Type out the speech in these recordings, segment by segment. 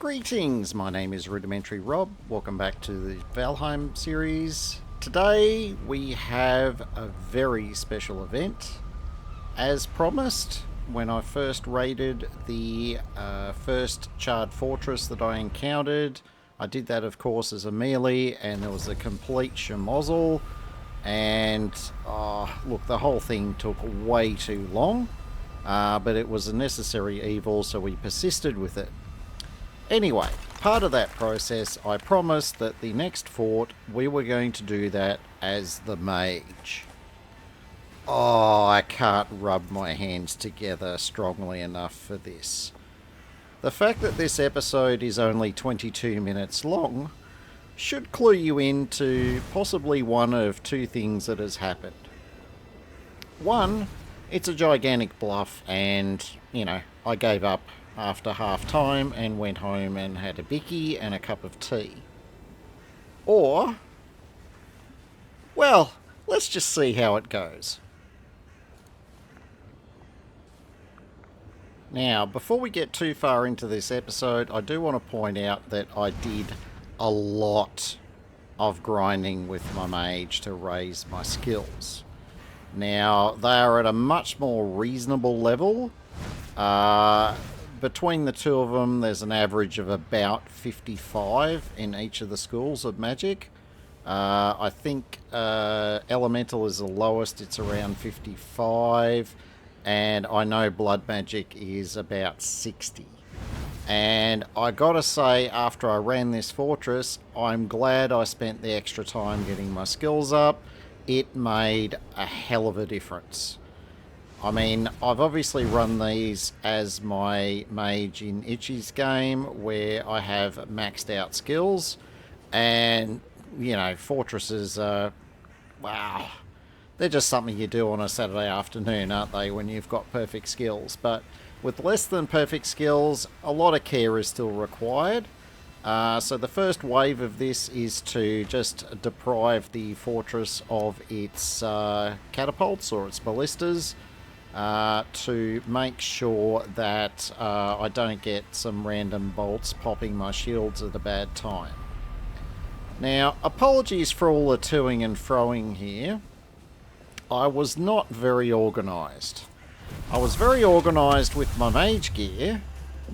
Greetings, my name is Rudimentary Rob. Welcome back to the Valheim series. Today we have a very special event. As promised, when I first raided the first Charred Fortress that I encountered, I did that of course as a melee and there was a complete schmozzle and look, the whole thing took way too long, but it was a necessary evil, so we persisted with it. Anyway, part of that process, I promised that the next fort, we were going to do that as the Mage. Oh, I can't rub my hands together strongly enough for this. The fact that this episode is only 22 minutes long should clue you into possibly one of two things that has happened. One, it's a gigantic bluff and, I gave up after half time and went home and had a bicky and a cup of tea. Or, well, let's just see how it goes. Now, before we get too far into this episode, I do want to point out that I did a lot of grinding with my mage to raise my skills. Now, they are at a much more reasonable level. Between the two of them, there's an average of about 55 in each of the schools of magic. I think Elemental is the lowest, it's around 55. And I know Blood Magic is about 60. And I gotta say, after I ran this fortress, I'm glad I spent the extra time getting my skills up. It made a hell of a difference. I mean, I've obviously run these as my mage in Itchy's game, where I have maxed out skills. And, fortresses are, wow, they're just something you do on a Saturday afternoon, aren't they, when you've got perfect skills. But with less than perfect skills, a lot of care is still required. So the first wave of this is to just deprive the fortress of its catapults or its ballistas, to make sure that I don't get some random bolts popping my shields at a bad time. Now, apologies for all the toing and froing here. I was not very organised. I was very organised with my mage gear,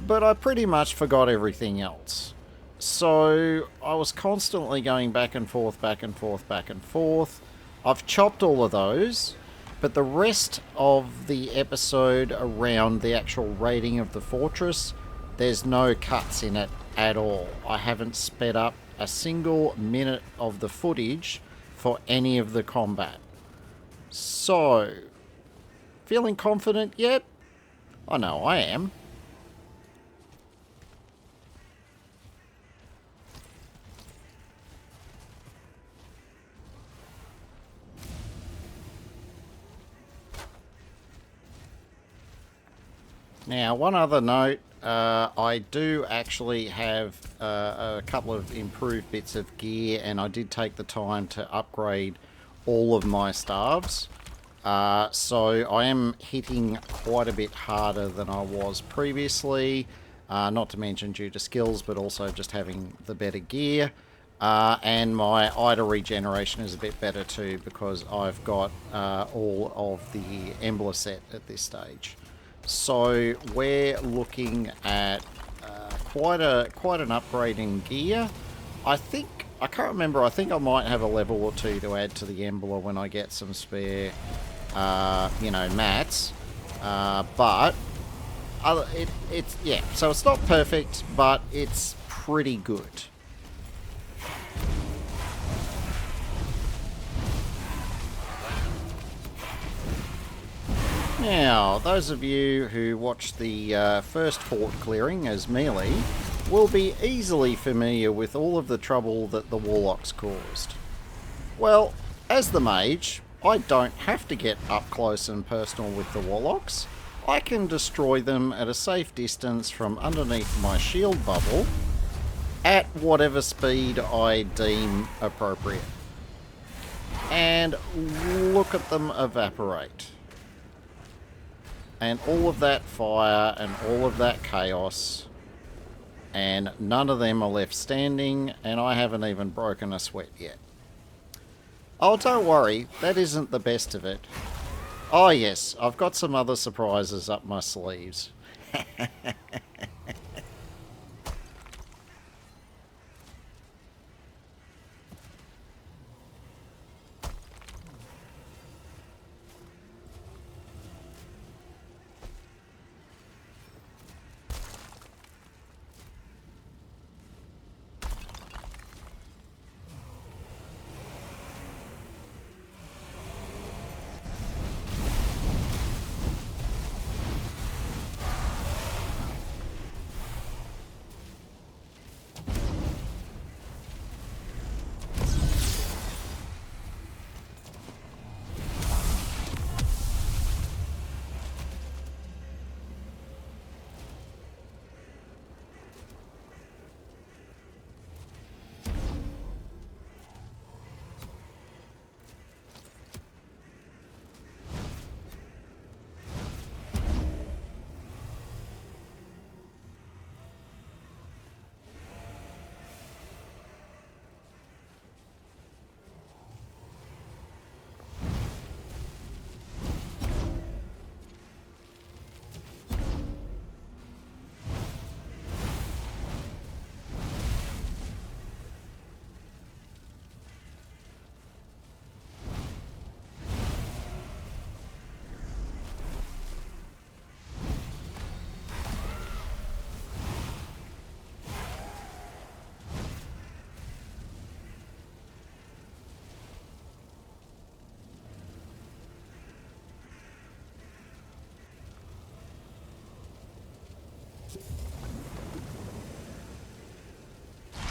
but I pretty much forgot everything else. So I was constantly going back and forth, back and forth, back and forth. I've chopped all of those, but the rest of the episode around the actual raiding of the fortress, there's no cuts in it at all. I haven't sped up a single minute of the footage for any of the combat. So, feeling confident yet? I know I am. Now, one other note, I do actually have a couple of improved bits of gear, and I did take the time to upgrade all of my staves. So I am hitting quite a bit harder than I was previously, not to mention due to skills, but also just having the better gear. And my Ida regeneration is a bit better too, because I've got all of the Embler set at this stage. So we're looking at quite an upgrade in gear. I can't remember, I think I might have a level or two to add to the Embler when I get some spare, mats. But so it's not perfect, but it's pretty good. Now, those of you who watched the first fort clearing as melee will be easily familiar with all of the trouble that the warlocks caused. Well, as the mage, I don't have to get up close and personal with the warlocks. I can destroy them at a safe distance from underneath my shield bubble at whatever speed I deem appropriate. And look at them evaporate. And all of that fire and all of that chaos and none of them are left standing, and I haven't even broken a sweat yet. Oh, don't worry, that isn't the best of it. Oh yes, I've got some other surprises up my sleeves.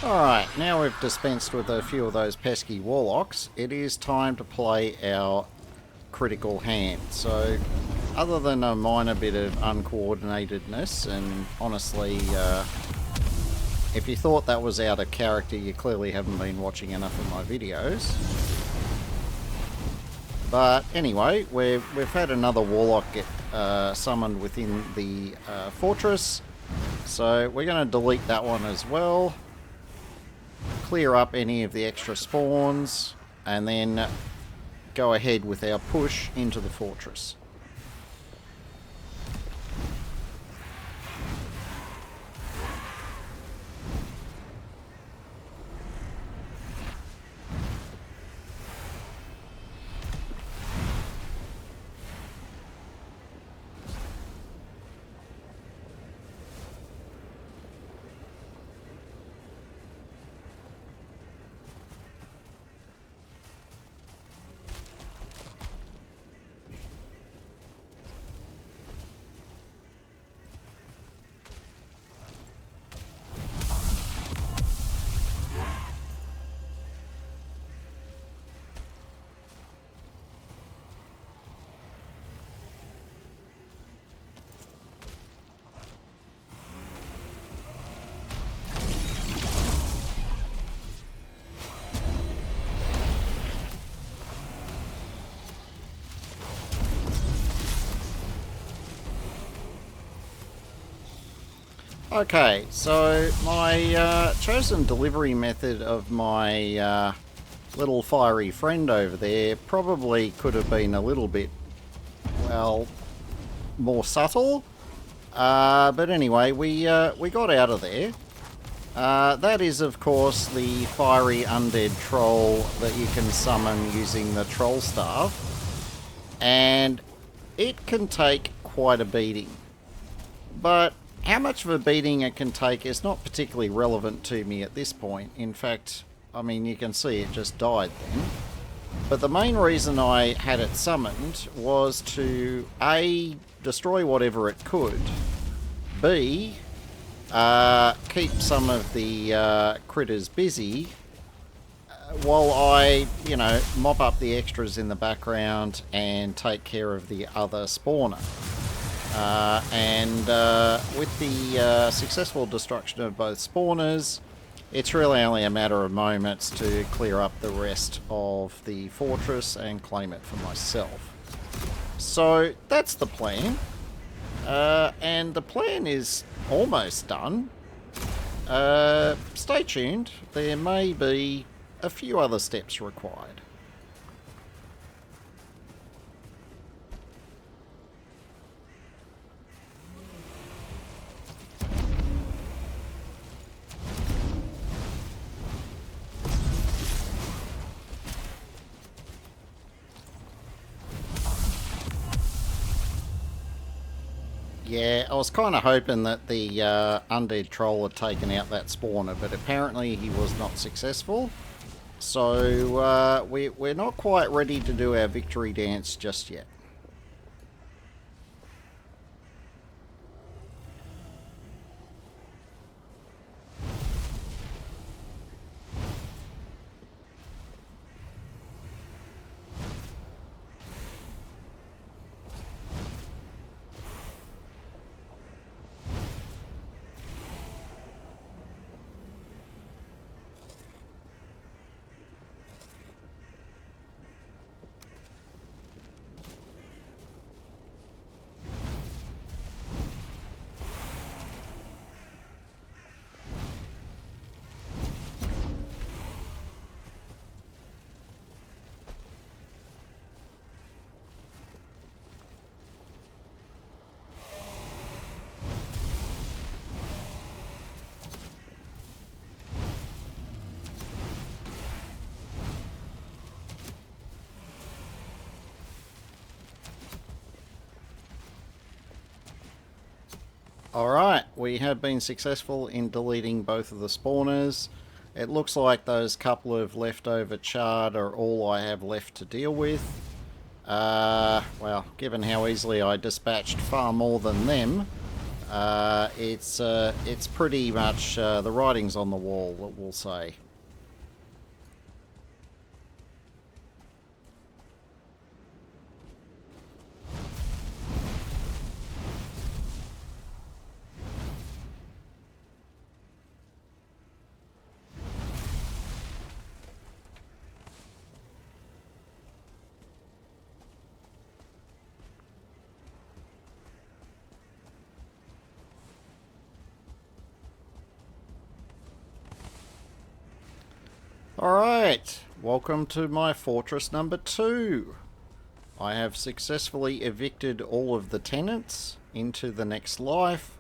Alright, now we've dispensed with a few of those pesky warlocks, it is time to play our critical hand. So, other than a minor bit of uncoordinatedness, and honestly, if you thought that was out of character, you clearly haven't been watching enough of my videos. But anyway, we've had another warlock get summoned within the fortress, so we're going to delete that one as well. Clear up any of the extra spawns, and then go ahead with our push into the fortress. Okay, so my chosen delivery method of my little fiery friend over there probably could have been a little bit, well, more subtle. But anyway, we got out of there. That is, of course, the fiery undead troll that you can summon using the troll staff. And it can take quite a beating. But how much of a beating it can take is not particularly relevant to me at this point. In fact, I mean, you can see it just died then. But the main reason I had it summoned was to A, destroy whatever it could, B, keep some of the critters busy while I, you know, mop up the extras in the background and take care of the other spawner. With the successful destruction of both spawners, it's really only a matter of moments to clear up the rest of the fortress and claim it for myself. So that's the plan. And the plan is almost done. Stay tuned. There may be a few other steps required. Yeah, I was kind of hoping that the undead troll had taken out that spawner, but apparently he was not successful. So we're not quite ready to do our victory dance just yet. Alright, we have been successful in deleting both of the spawners. It looks like those couple of leftover charred are all I have left to deal with. Well, given how easily I dispatched far more than them, it's pretty much the writing's on the wall, we'll say. Alright, welcome to my fortress number 2. I have successfully evicted all of the tenants into the next life,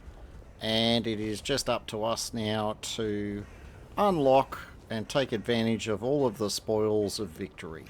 and it is just up to us now to unlock and take advantage of all of the spoils of victory.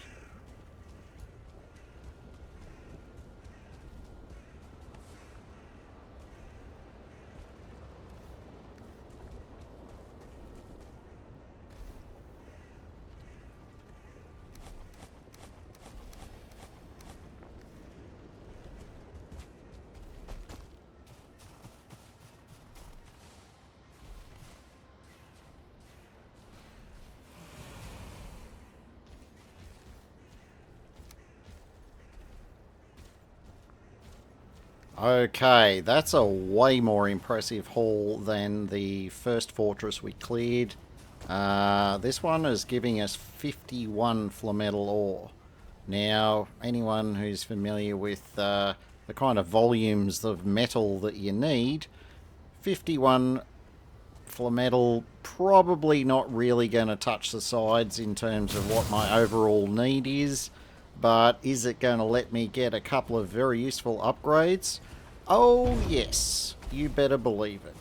Okay, that's a way more impressive haul than the first fortress we cleared. This one is giving us 51 flametal ore. Now, anyone who's familiar with the kind of volumes of metal that you need, 51 flametal probably not really going to touch the sides in terms of what my overall need is. But is it going to let me get a couple of very useful upgrades? Oh yes, you better believe it.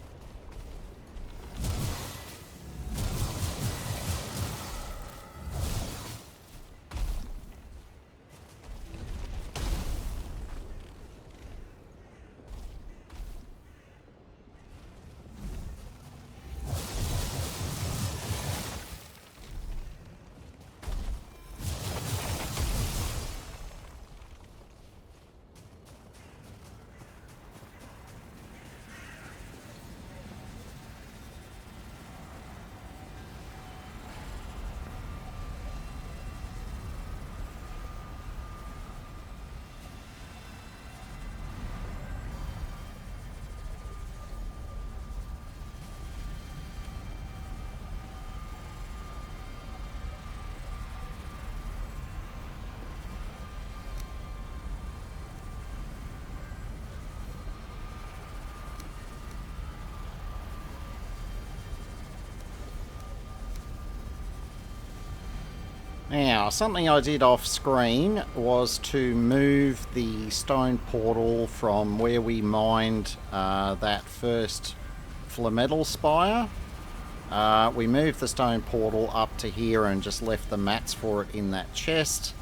Now, something I did off screen was to move the stone portal from where we mined that first Flametal Spire. We moved the stone portal up to here and just left the mats for it in that chest.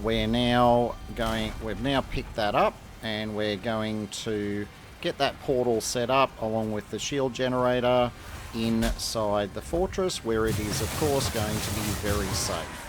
We've now picked that up, and we're going to get that portal set up along with the shield generator inside the fortress, where it is of course going to be very safe.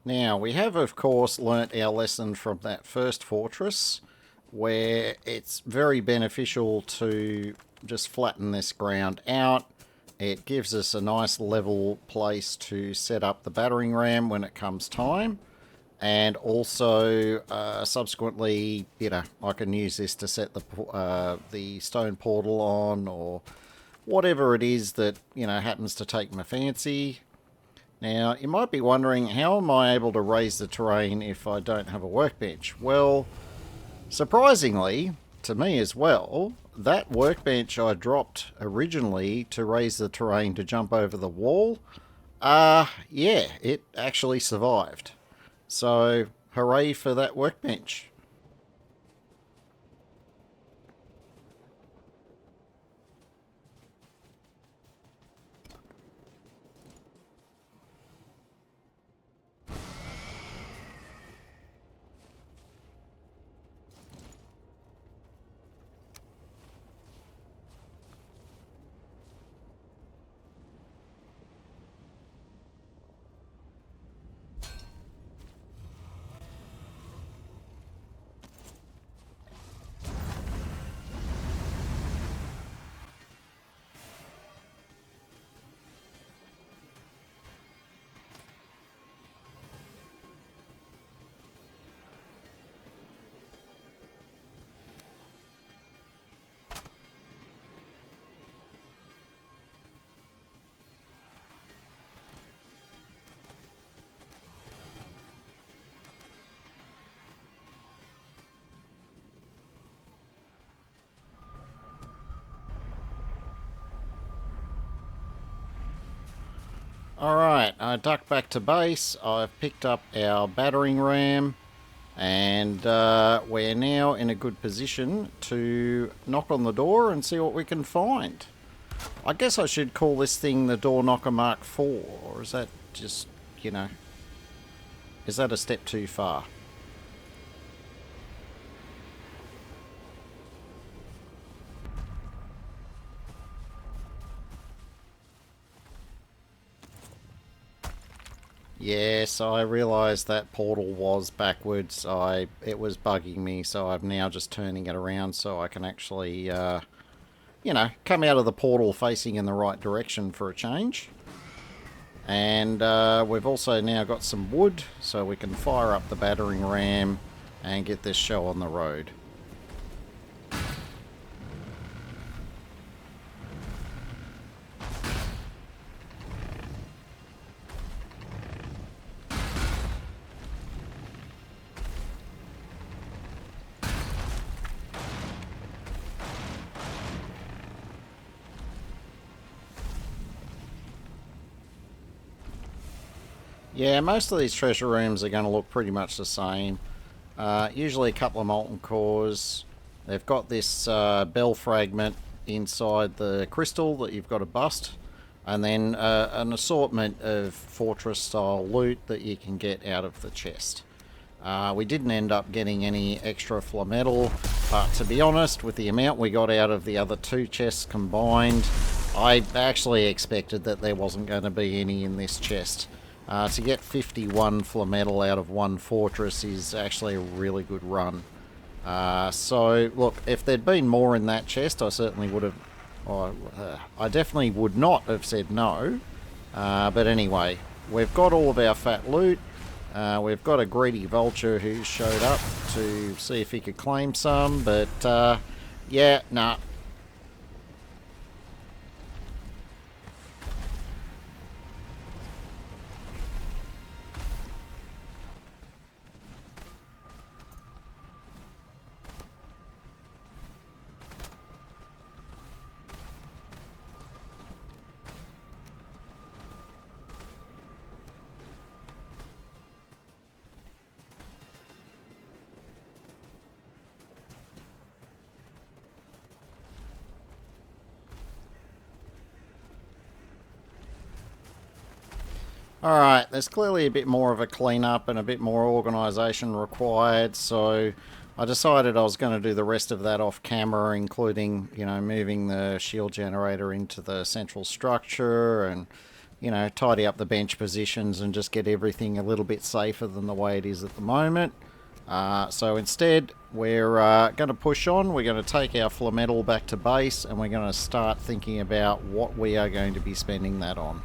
Now, we have, of course, learnt our lesson from that first fortress, where it's very beneficial to just flatten this ground out. It gives us a nice level place to set up the battering ram when it comes time. And also, subsequently, I can use this to set the stone portal on, or whatever it is that, happens to take my fancy. Now, you might be wondering, how am I able to raise the terrain if I don't have a workbench? Well, surprisingly, to me as well, that workbench I dropped originally to raise the terrain to jump over the wall, yeah, it actually survived. So, hooray for that workbench. Alright, I ducked back to base. I've picked up our battering ram, and we're now in a good position to knock on the door and see what we can find. I guess I should call this thing the Door Knocker Mark IV, or is that just, is that a step too far? Yes, I realised that portal was backwards. It was bugging me, so I'm now just turning it around so I can actually, come out of the portal facing in the right direction for a change. And we've also now got some wood, so we can fire up the battering ram and get this show on the road. Yeah, most of these treasure rooms are going to look pretty much the same. Usually a couple of molten cores. They've got this bell fragment inside the crystal that you've got to bust. And then an assortment of fortress-style loot that you can get out of the chest. We didn't end up getting any extra flametal, but to be honest, with the amount we got out of the other two chests combined, I actually expected that there wasn't going to be any in this chest. To get 51 Flametal out of one fortress is actually a really good run. So, look, if there'd been more in that chest, I certainly would have... I definitely would not have said no. But anyway, we've got all of our fat loot. We've got a greedy vulture who showed up to see if he could claim some, but yeah, nah. Alright, there's clearly a bit more of a clean-up and a bit more organisation required, so I decided I was going to do the rest of that off camera, including, you know, moving the shield generator into the central structure and, you know, tidy up the bench positions and just get everything a little bit safer than the way it is at the moment. So instead, we're going to push on. We're going to take our Flametal back to base and we're going to start thinking about what we are going to be spending that on.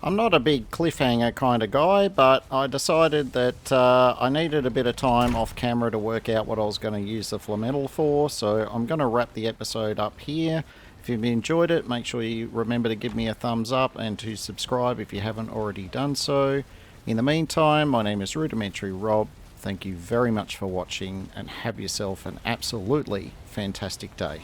I'm not a big cliffhanger kind of guy, but I decided that I needed a bit of time off camera to work out what I was going to use the Flametal for, so I'm going to wrap the episode up here. If you've enjoyed it, make sure you remember to give me a thumbs up and to subscribe if you haven't already done so. In the meantime, my name is Rudimentary Rob. Thank you very much for watching and have yourself an absolutely fantastic day.